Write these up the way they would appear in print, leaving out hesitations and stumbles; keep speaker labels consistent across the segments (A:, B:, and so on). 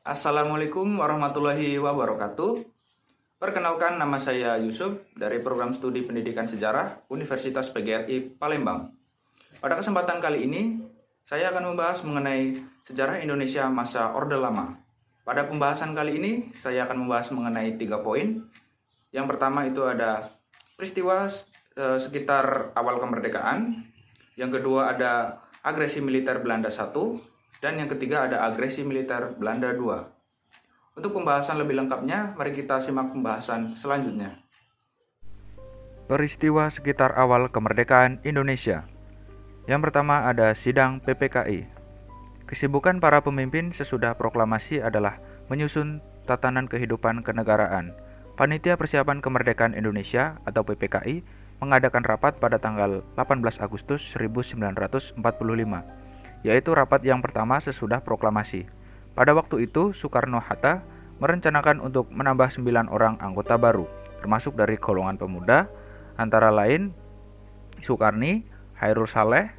A: Assalamualaikum warahmatullahi wabarakatuh. Perkenalkan, nama saya Yusuf dari Program Studi Pendidikan Sejarah Universitas PGRI Palembang. Pada kesempatan kali ini, saya akan membahas mengenai sejarah Indonesia masa Orde Lama. Pada pembahasan kali ini, saya akan membahas mengenai 3 poin. Yang pertama itu ada peristiwa sekitar awal kemerdekaan. Yang kedua ada agresi militer Belanda 1. Dan yang ketiga ada agresi militer Belanda 2. Untuk pembahasan lebih lengkapnya, mari kita simak pembahasan selanjutnya.
B: Peristiwa sekitar awal kemerdekaan Indonesia. Yang pertama ada sidang PPKI. Kesibukan para pemimpin sesudah proklamasi adalah menyusun tatanan kehidupan kenegaraan. Panitia Persiapan Kemerdekaan Indonesia atau PPKI mengadakan rapat pada tanggal 18 Agustus 1945. Yaitu rapat yang pertama sesudah proklamasi. Pada waktu itu, Soekarno-Hatta merencanakan untuk menambah 9 orang anggota baru, termasuk dari golongan pemuda, antara lain Soekarni, Hairul Saleh,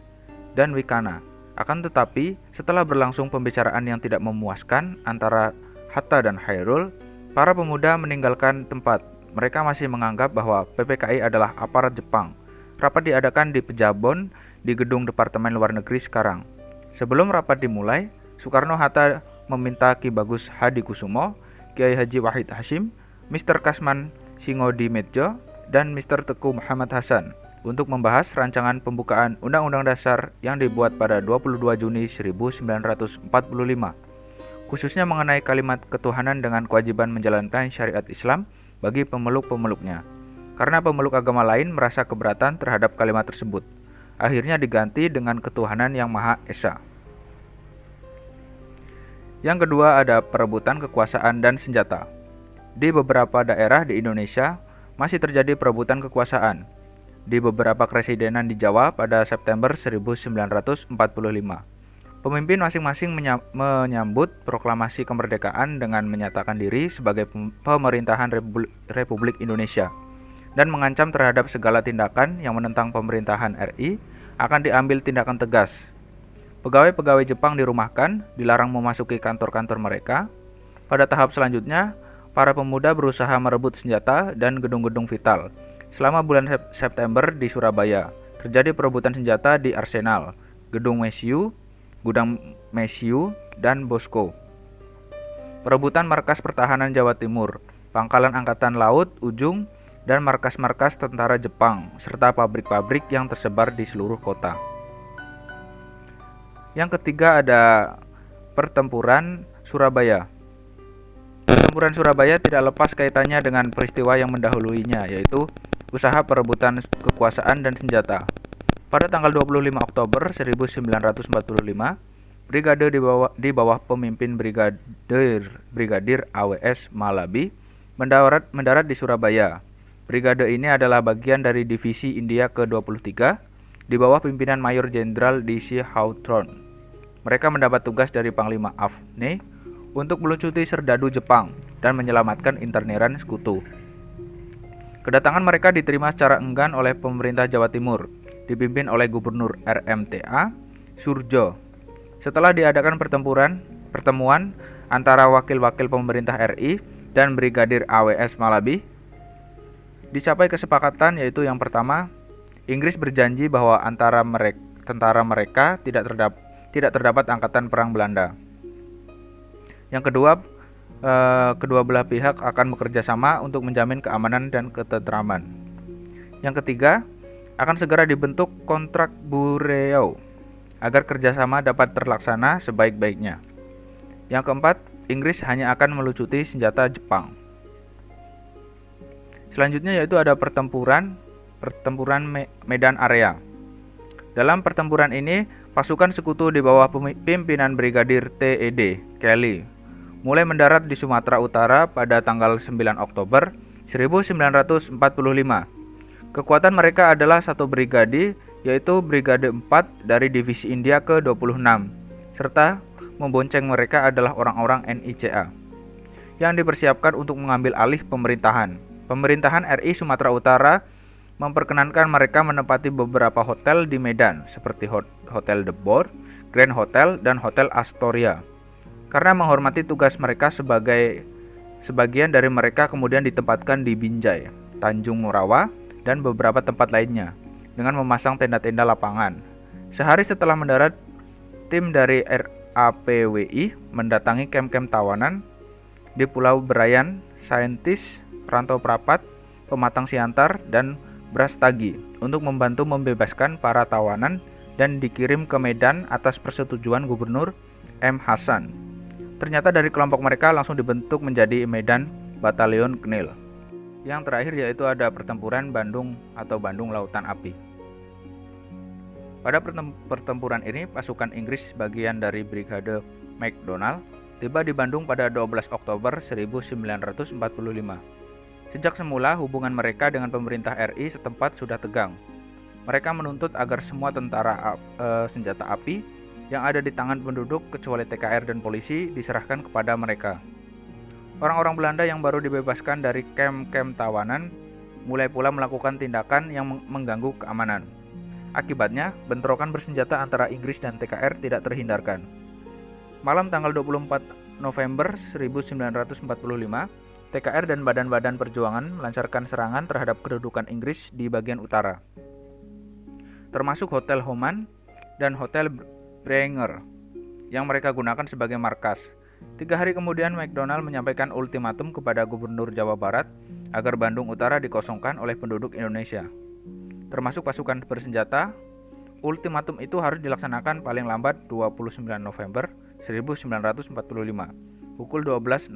B: dan Wikana. Akan tetapi, setelah berlangsung pembicaraan yang tidak memuaskan antara Hatta dan Hairul, para pemuda meninggalkan tempat. Mereka masih menganggap bahwa PPKI adalah aparat Jepang. Rapat diadakan di Pejabon, di gedung Departemen Luar Negeri sekarang. Sebelum rapat dimulai, Soekarno-Hatta meminta Ki Bagus Hadikusumo, Kiai Haji Wahid Hasyim, Mr. Kasman Singodimedjo, dan Mr. Teguh Muhammad Hasan untuk membahas rancangan pembukaan Undang-Undang Dasar yang dibuat pada 22 Juni 1945, khususnya mengenai kalimat ketuhanan dengan kewajiban menjalankan syariat Islam bagi pemeluk-pemeluknya. Karena pemeluk agama lain merasa keberatan terhadap kalimat tersebut, akhirnya diganti dengan ketuhanan yang Maha Esa. Yang kedua ada perebutan kekuasaan dan senjata. Di beberapa daerah di Indonesia masih terjadi perebutan kekuasaan. Di beberapa kepresidenan di Jawa pada September 1945, pemimpin masing-masing menyambut proklamasi kemerdekaan dengan menyatakan diri sebagai pemerintahan Republik Indonesia dan mengancam terhadap segala tindakan yang menentang pemerintahan RI akan diambil tindakan tegas. Pegawai-pegawai Jepang dirumahkan, dilarang memasuki kantor-kantor mereka. Pada tahap selanjutnya, para pemuda berusaha merebut senjata dan gedung-gedung vital. Selama bulan September di Surabaya, terjadi perebutan senjata di Arsenal, Gedung Mesiu, Gudang Mesiu, dan Bosko. Perebutan markas pertahanan Jawa Timur, Pangkalan Angkatan Laut Ujung, dan markas-markas tentara Jepang, serta pabrik-pabrik yang tersebar di seluruh kota. Yang ketiga ada pertempuran Surabaya. Pertempuran Surabaya tidak lepas kaitannya dengan peristiwa yang mendahuluinya, yaitu usaha perebutan kekuasaan dan senjata. Pada tanggal 25 Oktober 1945, brigade di bawah pemimpin Brigadir AWS Malabi mendarat di Surabaya. Brigade ini adalah bagian dari Divisi India ke-23 di bawah pimpinan Mayor Jenderal D.C. Hawthorne. Mereka mendapat tugas dari Panglima Afne untuk melucuti serdadu Jepang dan menyelamatkan interneran sekutu. Kedatangan mereka diterima secara enggan oleh pemerintah Jawa Timur, dipimpin oleh Gubernur RMTA Surjo. Setelah diadakan pertemuan antara wakil-wakil pemerintah RI dan Brigadir AWS Malabi, dicapai kesepakatan, yaitu yang pertama, Inggris berjanji bahwa tentara mereka tidak terdapat angkatan perang Belanda. Yang kedua, kedua belah pihak akan bekerja sama untuk menjamin keamanan dan ketentraman. Yang ketiga, akan segera dibentuk kontrak Bureau agar kerjasama dapat terlaksana sebaik-baiknya. Yang keempat, Inggris hanya akan melucuti senjata Jepang. Selanjutnya yaitu ada pertempuran Medan Area. Dalam pertempuran ini, pasukan sekutu di bawah pimpinan Brigadir T.E.D. Kelly mulai mendarat di Sumatera Utara pada tanggal 9 Oktober 1945. Kekuatan mereka adalah satu brigade, yaitu Brigade 4 dari Divisi India ke-26, serta membonceng mereka adalah orang-orang NICA yang dipersiapkan untuk mengambil alih pemerintahan. Pemerintahan RI Sumatera Utara memperkenankan mereka menempati beberapa hotel di Medan, seperti Hotel The Boar, Grand Hotel, dan Hotel Astoria. Karena menghormati tugas mereka, sebagian dari mereka kemudian ditempatkan di Binjai, Tanjung Morawa, dan beberapa tempat lainnya dengan memasang tenda-tenda lapangan. Sehari setelah mendarat, tim dari RAPWI mendatangi kem-kem tawanan di Pulau Berayan, Saintis, Perantau Prapat, Pematang Siantar, dan Brastagi untuk membantu membebaskan para tawanan dan dikirim ke Medan atas persetujuan Gubernur M. Hasan. Ternyata dari kelompok mereka langsung dibentuk menjadi Medan Batalion Knil. Yang terakhir yaitu ada pertempuran Bandung atau Bandung Lautan Api. Pada pertempuran ini, pasukan Inggris bagian dari Brigade MacDonald tiba di Bandung pada 12 Oktober 1945. Sejak semula hubungan mereka dengan pemerintah RI setempat sudah tegang. Mereka menuntut agar semua tentara senjata api yang ada di tangan penduduk kecuali TKR dan polisi diserahkan kepada mereka. Orang-orang Belanda yang baru dibebaskan dari kem-kem tawanan mulai pula melakukan tindakan yang mengganggu keamanan. Akibatnya, bentrokan bersenjata antara Inggris dan TKR tidak terhindarkan. Malam tanggal 24 November 1945, TKR dan badan-badan perjuangan melancarkan serangan terhadap kedudukan Inggris di bagian utara, termasuk Hotel Homan dan Hotel Brenger yang mereka gunakan sebagai markas. 3 hari kemudian MacDonald menyampaikan ultimatum kepada Gubernur Jawa Barat agar Bandung Utara dikosongkan oleh penduduk Indonesia, termasuk pasukan bersenjata. Ultimatum itu harus dilaksanakan paling lambat 29 November 1945 pukul 12.00.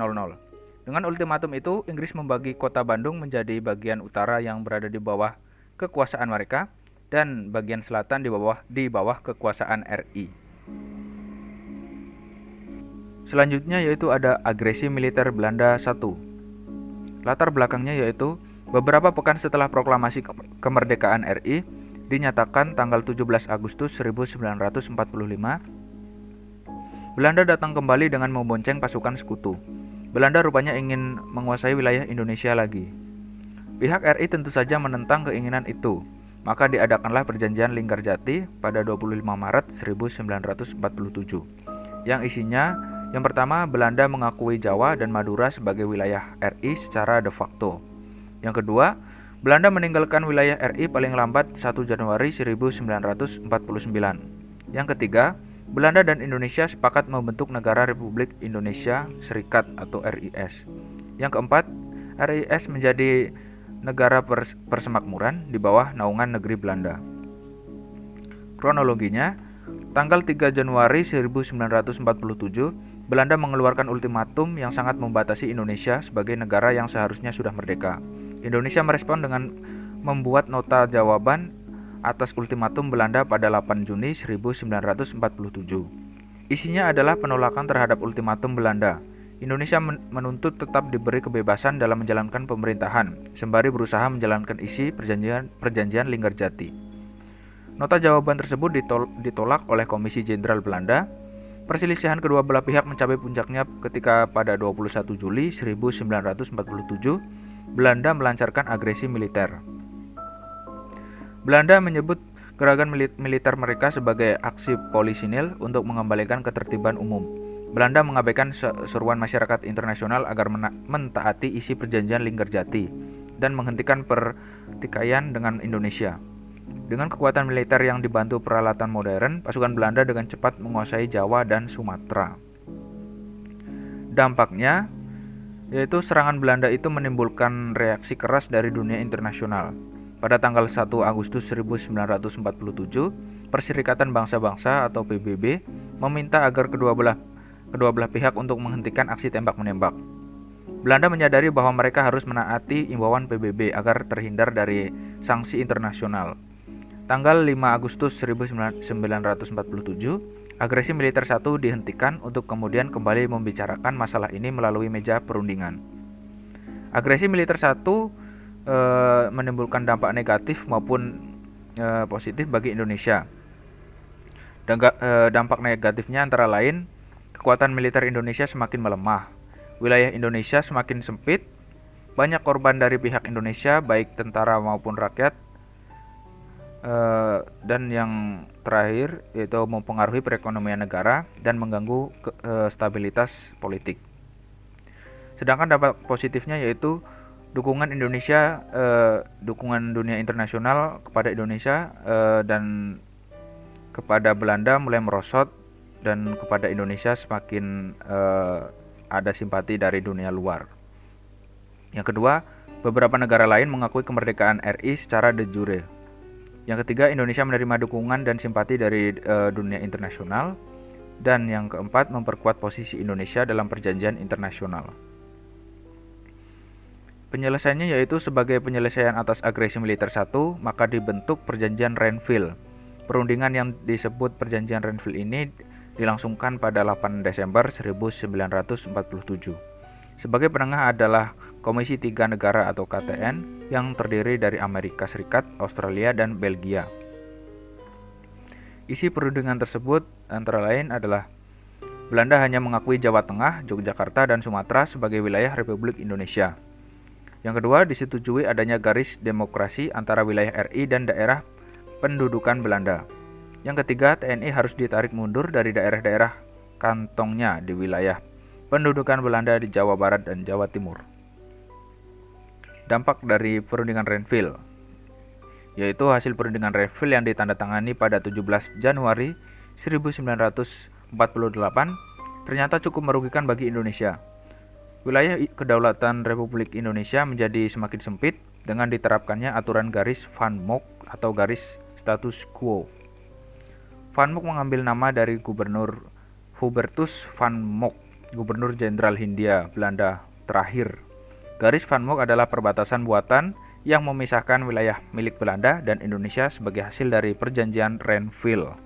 B: Dengan ultimatum itu, Inggris membagi kota Bandung menjadi bagian utara yang berada di bawah kekuasaan mereka dan bagian selatan di bawah kekuasaan RI. Selanjutnya yaitu ada agresi militer Belanda 1. Latar belakangnya yaitu beberapa pekan setelah proklamasi kemerdekaan RI dinyatakan tanggal 17 Agustus 1945, Belanda datang kembali dengan membonceng pasukan sekutu. Belanda rupanya ingin menguasai wilayah Indonesia lagi. Pihak RI tentu saja menentang keinginan itu. Maka diadakanlah perjanjian Linggarjati pada 25 Maret 1947 yang isinya yang pertama, Belanda mengakui Jawa dan Madura sebagai wilayah RI secara de facto. Yang kedua, Belanda meninggalkan wilayah RI paling lambat 1 Januari 1949. Yang ketiga, Belanda dan Indonesia sepakat membentuk Negara Republik Indonesia Serikat atau RIS. Yang keempat, RIS menjadi negara persemakmuran di bawah naungan negeri Belanda. Kronologinya, tanggal 3 Januari 1947, Belanda mengeluarkan ultimatum yang sangat membatasi Indonesia sebagai negara yang seharusnya sudah merdeka. Indonesia merespon dengan membuat nota jawaban atas ultimatum Belanda pada 8 Juni 1947. Isinya adalah penolakan terhadap ultimatum Belanda. Indonesia menuntut tetap diberi kebebasan dalam menjalankan pemerintahan, sembari berusaha menjalankan isi perjanjian Linggarjati. Nota jawaban tersebut ditolak oleh Komisi Jenderal Belanda. Perselisihan kedua belah pihak mencapai puncaknya ketika pada 21 Juli 1947, Belanda melancarkan agresi militer. Belanda menyebut gerakan militer mereka sebagai aksi polisinil untuk mengembalikan ketertiban umum. Belanda mengabaikan seruan masyarakat internasional agar mentaati isi perjanjian Linggarjati dan menghentikan pertikaian dengan Indonesia. Dengan kekuatan militer yang dibantu peralatan modern, pasukan Belanda dengan cepat menguasai Jawa dan Sumatera. Dampaknya, yaitu serangan Belanda itu menimbulkan reaksi keras dari dunia internasional. Pada tanggal 1 Agustus 1947, Perserikatan Bangsa-Bangsa atau PBB meminta agar kedua belah pihak untuk menghentikan aksi tembak-menembak. Belanda menyadari bahwa mereka harus menaati imbauan PBB agar terhindar dari sanksi internasional. Tanggal 5 Agustus 1947, agresi militer 1 dihentikan untuk kemudian kembali membicarakan masalah ini melalui meja perundingan. Agresi militer 1 menimbulkan dampak negatif maupun positif bagi Indonesia. Dampak negatifnya antara lain kekuatan militer Indonesia semakin melemah, wilayah Indonesia semakin sempit, banyak korban dari pihak Indonesia baik tentara maupun rakyat, dan yang terakhir yaitu mempengaruhi perekonomian negara dan mengganggu stabilitas politik. Sedangkan dampak positifnya yaitu dukungan dunia internasional kepada Indonesia dan kepada Belanda mulai merosot, dan kepada Indonesia semakin ada simpati dari dunia luar. Yang kedua, beberapa negara lain mengakui kemerdekaan RI secara de jure. Yang ketiga, Indonesia menerima dukungan dan simpati dari dunia internasional. Dan yang keempat, memperkuat posisi Indonesia dalam perjanjian internasional. Penyelesaiannya yaitu sebagai penyelesaian atas agresi militer 1, maka dibentuk Perjanjian Renville. Perundingan yang disebut Perjanjian Renville ini dilangsungkan pada 8 Desember 1947. Sebagai penengah adalah Komisi 3 Negara atau KTN yang terdiri dari Amerika Serikat, Australia, dan Belgia. Isi perundingan tersebut antara lain adalah Belanda hanya mengakui Jawa Tengah, Yogyakarta, dan Sumatera sebagai wilayah Republik Indonesia. Yang kedua, disetujui adanya garis demokrasi antara wilayah RI dan daerah pendudukan Belanda. Yang ketiga, TNI harus ditarik mundur dari daerah-daerah kantongnya di wilayah pendudukan Belanda di Jawa Barat dan Jawa Timur. Dampak dari perundingan Renville yaitu hasil perundingan Renville yang ditandatangani pada 17 Januari 1948 ternyata cukup merugikan bagi Indonesia. Wilayah kedaulatan Republik Indonesia menjadi semakin sempit dengan diterapkannya aturan garis Van Mock atau garis status quo. Van Mock mengambil nama dari Gubernur Hubertus van Mock, Gubernur Jenderal Hindia Belanda terakhir. Garis Van Mock adalah perbatasan buatan yang memisahkan wilayah milik Belanda dan Indonesia sebagai hasil dari Perjanjian Renville.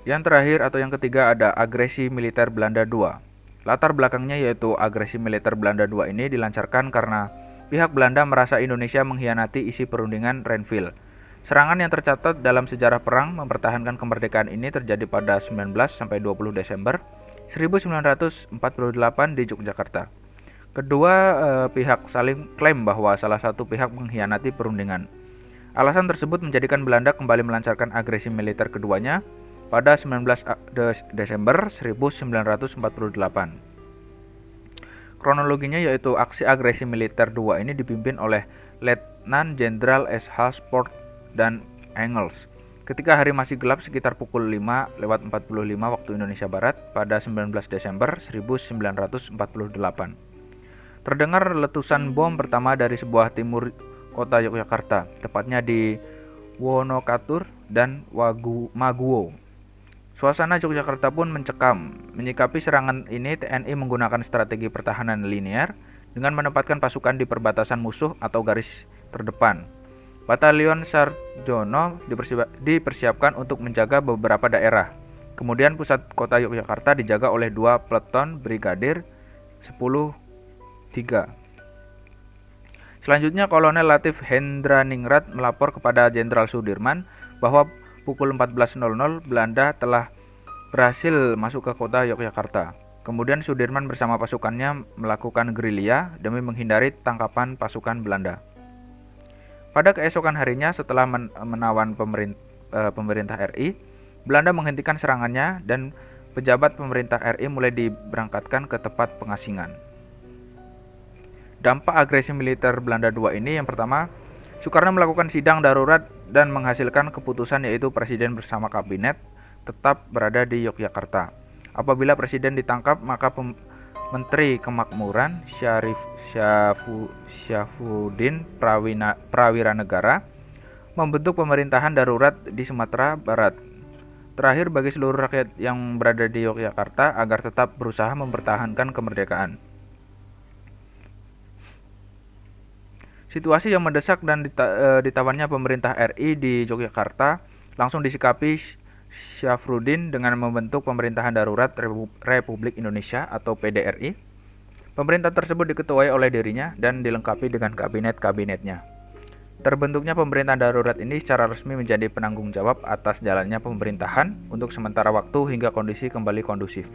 B: Yang terakhir atau yang ketiga ada agresi militer Belanda II. Latar belakangnya yaitu agresi militer Belanda II ini dilancarkan karena pihak Belanda merasa Indonesia mengkhianati isi perundingan Renville. Serangan yang tercatat dalam sejarah perang mempertahankan kemerdekaan ini terjadi pada 19-20 Desember 1948 di Yogyakarta. Kedua pihak saling klaim bahwa salah satu pihak mengkhianati perundingan. Alasan tersebut menjadikan Belanda kembali melancarkan agresi militer keduanya pada 19 Desember 1948. Kronologinya yaitu aksi agresi militer II ini dipimpin oleh Letnan Jenderal S.H. Sport dan Engels. Ketika hari masih gelap sekitar pukul 5:45 waktu Indonesia Barat pada 19 Desember 1948. Terdengar letusan bom pertama dari sebuah timur kota Yogyakarta, tepatnya di Wonokatur dan Maguwo. Suasana Yogyakarta pun mencekam. Menyikapi serangan ini, TNI menggunakan strategi pertahanan linear dengan menempatkan pasukan di perbatasan musuh atau garis terdepan. Batalion Sarjono dipersiapkan untuk menjaga beberapa daerah. Kemudian pusat kota Yogyakarta dijaga oleh 2 peleton Brigadir 10-3. Selanjutnya Kolonel Latif Hendraningrat melapor kepada Jenderal Sudirman bahwa pukul 14.00 Belanda telah berhasil masuk ke kota Yogyakarta. Kemudian Sudirman bersama pasukannya melakukan gerilya demi menghindari tangkapan pasukan Belanda. Pada keesokan harinya setelah menawan pemerintah RI, Belanda menghentikan serangannya dan pejabat pemerintah RI mulai diberangkatkan ke tempat pengasingan. Dampak agresi militer Belanda II ini yang pertama, Soekarno melakukan sidang darurat dan menghasilkan keputusan yaitu Presiden bersama Kabinet tetap berada di Yogyakarta. Apabila Presiden ditangkap, maka Menteri Kemakmuran Syafuddin Prawiranegara membentuk pemerintahan darurat di Sumatera Barat. Terakhir, bagi seluruh rakyat yang berada di Yogyakarta agar tetap berusaha mempertahankan kemerdekaan. Situasi yang mendesak dan ditawannya pemerintah RI di Yogyakarta langsung disikapi Syafruddin dengan membentuk pemerintahan darurat Republik Indonesia atau PDRI. Pemerintah tersebut diketuai oleh dirinya dan dilengkapi dengan kabinet-kabinetnya. Terbentuknya pemerintahan darurat ini secara resmi menjadi penanggung jawab atas jalannya pemerintahan untuk sementara waktu hingga kondisi kembali kondusif.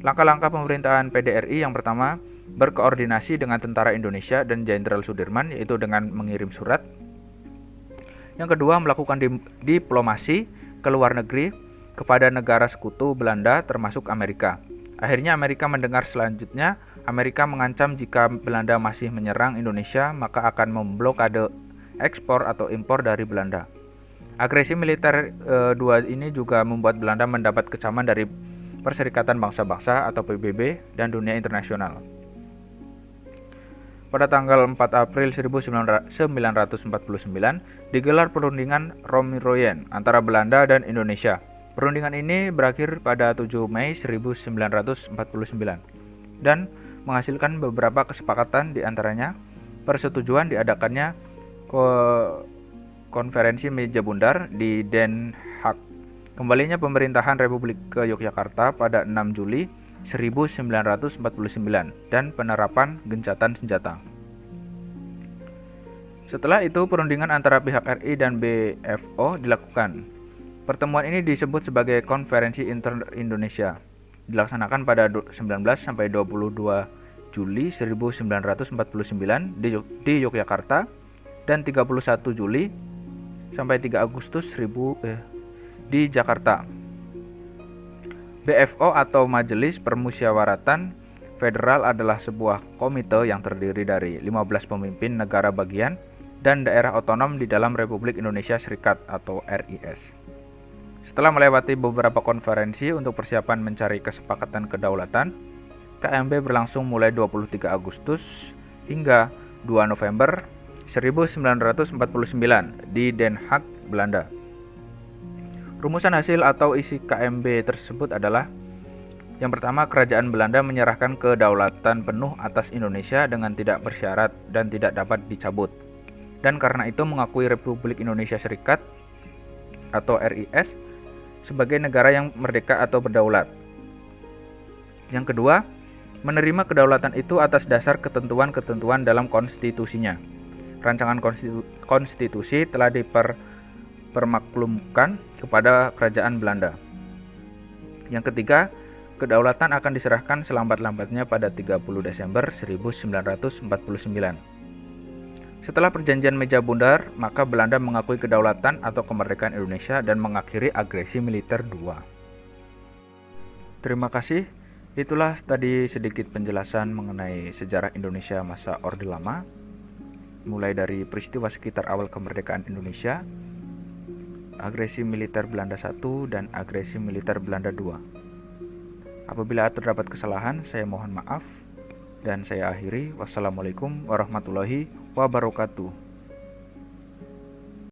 B: Langkah-langkah pemerintahan PDRI yang pertama, berkoordinasi dengan tentara Indonesia dan Jenderal Sudirman yaitu dengan mengirim surat. Yang kedua, melakukan diplomasi ke luar negeri kepada negara sekutu Belanda termasuk Amerika. Akhirnya Amerika mendengar. Selanjutnya Amerika mengancam jika Belanda masih menyerang Indonesia maka akan memblokade ekspor atau impor dari Belanda. Agresi militer dua ini juga membuat Belanda mendapat kecaman dari Perserikatan Bangsa-Bangsa atau PBB dan dunia internasional. Pada tanggal 4 April 1949 digelar perundingan Romeroyen antara Belanda dan Indonesia. Perundingan ini berakhir pada 7 Mei 1949 dan menghasilkan beberapa kesepakatan, di antaranya persetujuan diadakannya konferensi meja bundar di Den Haag, kembalinya pemerintahan Republik ke Yogyakarta pada 6 Juli 1949 dan penerapan gencatan senjata. Setelah itu perundingan antara pihak RI dan BFO dilakukan. Pertemuan ini disebut sebagai Konferensi Inter-Indonesia. Dilaksanakan pada 19 sampai 22 Juli 1949 di Yogyakarta dan 31 Juli sampai 3 Agustus di Jakarta. BFO atau Majelis Permusyawaratan Federal adalah sebuah komite yang terdiri dari 15 pemimpin negara bagian dan daerah otonom di dalam Republik Indonesia Serikat atau RIS. Setelah melewati beberapa konferensi untuk persiapan mencari kesepakatan kedaulatan, KMB berlangsung mulai 23 Agustus hingga 2 November 1949 di Den Haag, Belanda. Rumusan hasil atau isi KMB tersebut adalah: yang pertama, kerajaan Belanda menyerahkan kedaulatan penuh atas Indonesia dengan tidak bersyarat dan tidak dapat dicabut, dan karena itu mengakui Republik Indonesia Serikat atau RIS sebagai negara yang merdeka atau berdaulat. Yang kedua, menerima kedaulatan itu atas dasar ketentuan-ketentuan dalam konstitusinya. Rancangan konstitusi telah dipermaklumkan kepada kerajaan Belanda. Yang ketiga, kedaulatan akan diserahkan selambat-lambatnya pada 30 Desember 1949. Setelah perjanjian meja bundar, maka Belanda mengakui kedaulatan atau kemerdekaan Indonesia dan mengakhiri agresi militer II. Terima kasih. Itulah tadi sedikit penjelasan mengenai sejarah Indonesia masa Orde Lama, mulai dari peristiwa sekitar awal kemerdekaan Indonesia, agresi militer Belanda I dan agresi militer Belanda II. Apabila terdapat kesalahan, saya mohon maaf dan saya akhiri. Wassalamualaikum warahmatullahi wabarakatuh.